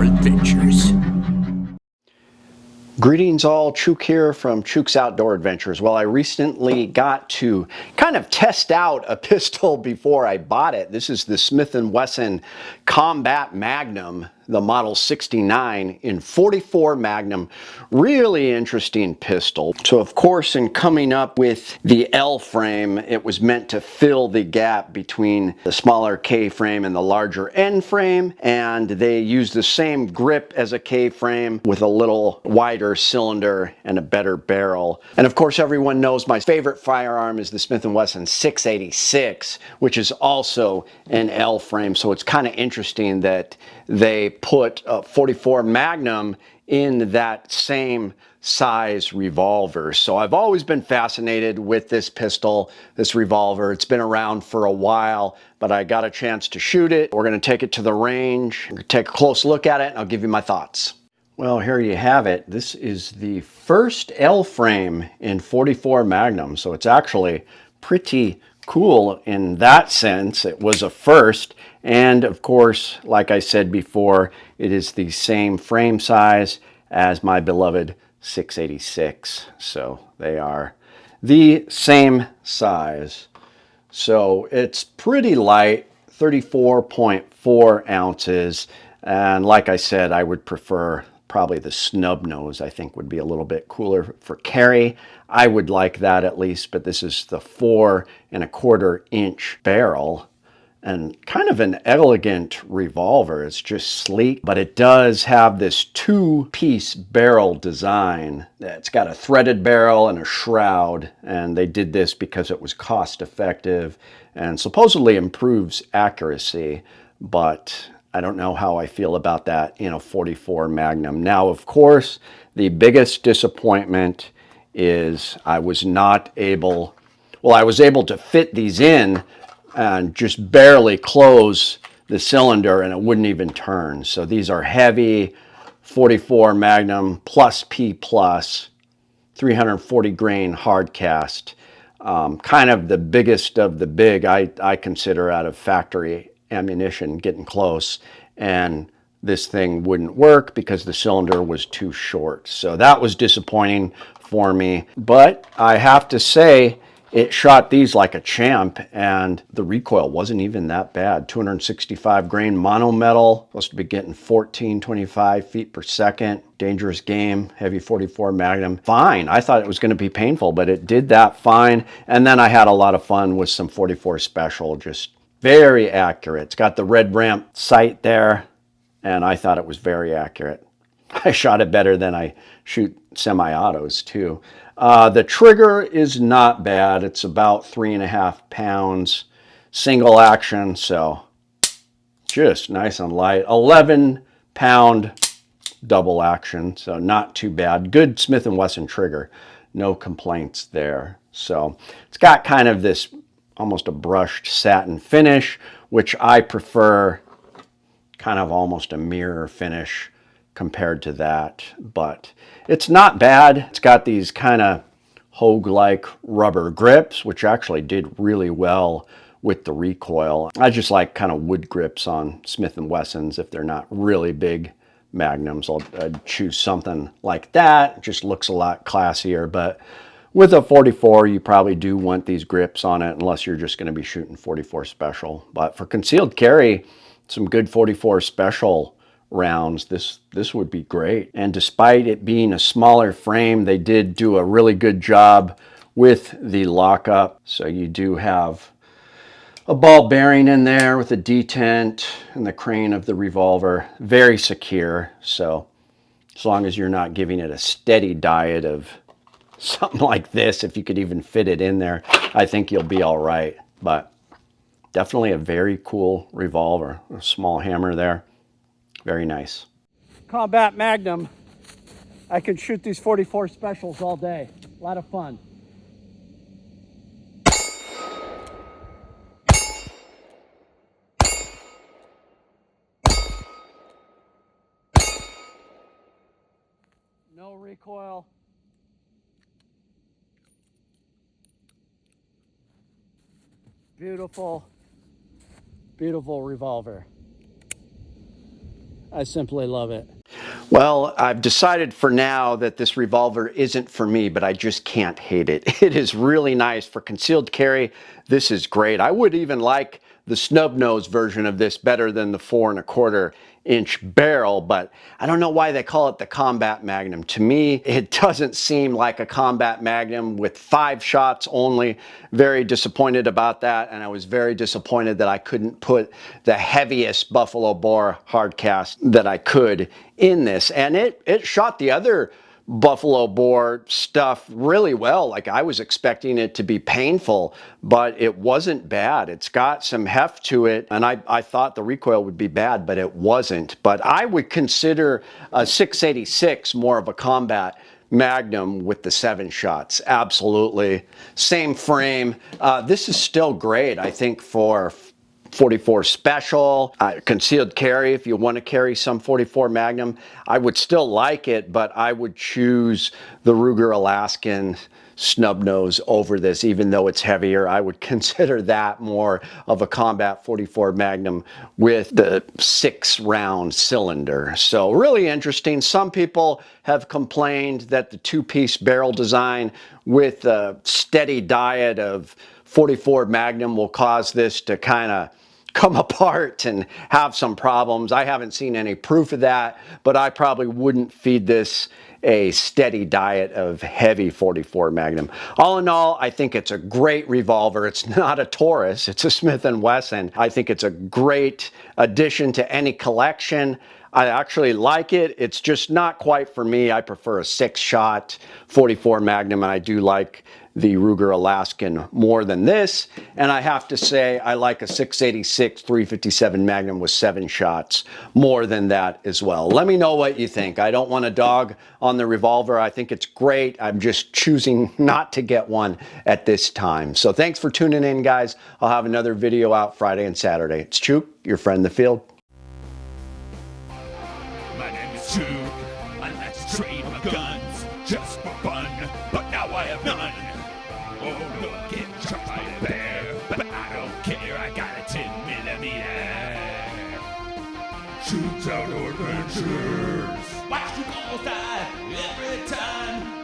Outdoor Adventures. Greetings all, Chuke here from Chuke's Outdoor Adventures. Well, I recently got to kind of test out a pistol before I bought it. This is the Smith and Wesson Combat Magnum, the Model 69 in 44 Magnum. Really interesting pistol. So of course, in coming up with the L frame, it was meant to fill the gap between the smaller K frame and the larger N frame, and they used the same grip as a K frame with a little wider cylinder and a better barrel. And of course, everyone knows my favorite firearm is the Smith and Wesson 686, which is also an L frame. So it's kind of interesting that they put a 44 Magnum in that same size revolver. So I've always been fascinated with this pistol, this revolver. It's been around for a while, but I got a chance to shoot it. We're going to take it to the range, take a close look at it, and I'll give you my thoughts. Well, here you have it. This is the first L frame in 44 Magnum, so it's actually pretty cool in that sense. It was a first, and of course, like I said before, it is the same frame size as my beloved 686. So they are the same size. So it's pretty light, 34.4 ounces. And like I said, I would prefer probably the snub nose. I think would be a little bit cooler for carry. I would like that at least, but this is the 4¼ inch barrel and kind of an elegant revolver. It's just sleek, but it does have this two-piece barrel design. It's got a threaded barrel and a shroud, and they did this because it was cost effective and supposedly improves accuracy, but I don't know how I feel about that in a 44 Magnum. Now, of course, the biggest disappointment is I was able to fit these in and just barely close the cylinder and it wouldn't even turn. So these are heavy 44 Magnum plus P plus 340 grain hard cast. Kind of the biggest of the big, I consider, out of factory ammunition, getting close, and this thing wouldn't work because the cylinder was too short. So that was disappointing for me, but I have to say it shot these like a champ, and the recoil wasn't even that bad. 265 grain monometal, supposed to be getting 1425 feet per second. Dangerous game, heavy 44 Magnum. Fine, I thought it was going to be painful, but it did that fine. And then I had a lot of fun with some 44 Special, just very accurate. It's got the red ramp sight there, and I thought it was very accurate. I shot it better than I shoot semi-autos too. The trigger is not bad. It's about 3.5 pounds, single action, so just nice and light. 11-pound double action, so not too bad. Good Smith and Wesson trigger, no complaints there. So it's got kind of this almost a brushed satin finish, which I prefer, kind of almost a mirror finish compared to that, but it's not bad. It's got these kind of Hogue-like rubber grips, which actually did really well with the recoil. I just like kind of wood grips on Smith and Wessons. If they're not really big Magnums, I'd choose something like that. It just looks a lot classier, but with a 44, you probably do want these grips on it unless you're just going to be shooting 44 Special. But for concealed carry, some good 44 Special rounds, this would be great. And despite it being a smaller frame, they did do a really good job with the lockup. So you do have a ball bearing in there with a detent and the crane of the revolver. Very secure. So as long as you're not giving it a steady diet of something like this, if you could even fit it in there, I think you'll be all right. But definitely a very cool revolver. A small hammer there. Very nice. Combat Magnum. I could shoot these 44 Specials all day. A lot of fun. No recoil. Beautiful, beautiful revolver. I simply love it. Well, I've decided for now that this revolver isn't for me, but I just can't hate it. It is really nice for concealed carry. This is great. I would even like the snub nose version of this better than the 4¼ inch barrel, but I don't know why they call it the Combat Magnum. To me, it doesn't seem like a Combat Magnum with 5 shots only. Very disappointed about that, and I was very disappointed that I couldn't put the heaviest Buffalo Bore hardcast that I could in this. And it shot the other Buffalo Bore stuff really well. Like, I was expecting it to be painful, but it wasn't bad. It's got some heft to it, and I thought the recoil would be bad, but it wasn't. But I would consider a 686 more of a Combat Magnum with the 7 shots. Absolutely. Same frame. This is still great, I think, for 44 special, concealed carry. If you want to carry some 44 Magnum, I would still like it, but I would choose the Ruger Alaskan snub nose over this. Even though it's heavier, I would consider that more of a Combat 44 Magnum with the 6-round cylinder. So really interesting. Some people have complained that the 2-piece barrel design with a steady diet of 44 Magnum will cause this to kind of come apart and have some problems. I haven't seen any proof of that, but I probably wouldn't feed this a steady diet of heavy 44 Magnum. All in all, I think it's a great revolver. It's not a Taurus, it's a Smith and Wesson. I think it's a great addition to any collection. I actually like it. It's just not quite for me. I prefer a 6-shot 44 Magnum, and I do like the Ruger Alaskan more than this. And I have to say, I like a 686 357 Magnum with 7 shots more than that as well. Let me know what you think. I don't want a dog on the revolver. I think it's great. I'm just choosing not to get one at this time. So thanks for tuning in, guys. I'll have another video out Friday and Saturday. It's Chuke, your friend in the field. My name is Chuke. I like to trade my guns just for fun, but now I have none. Oh, look, get shot by a bear, but I don't care. I got a 10mm. Chuke's Outdoor Adventures. Watch you all die every time.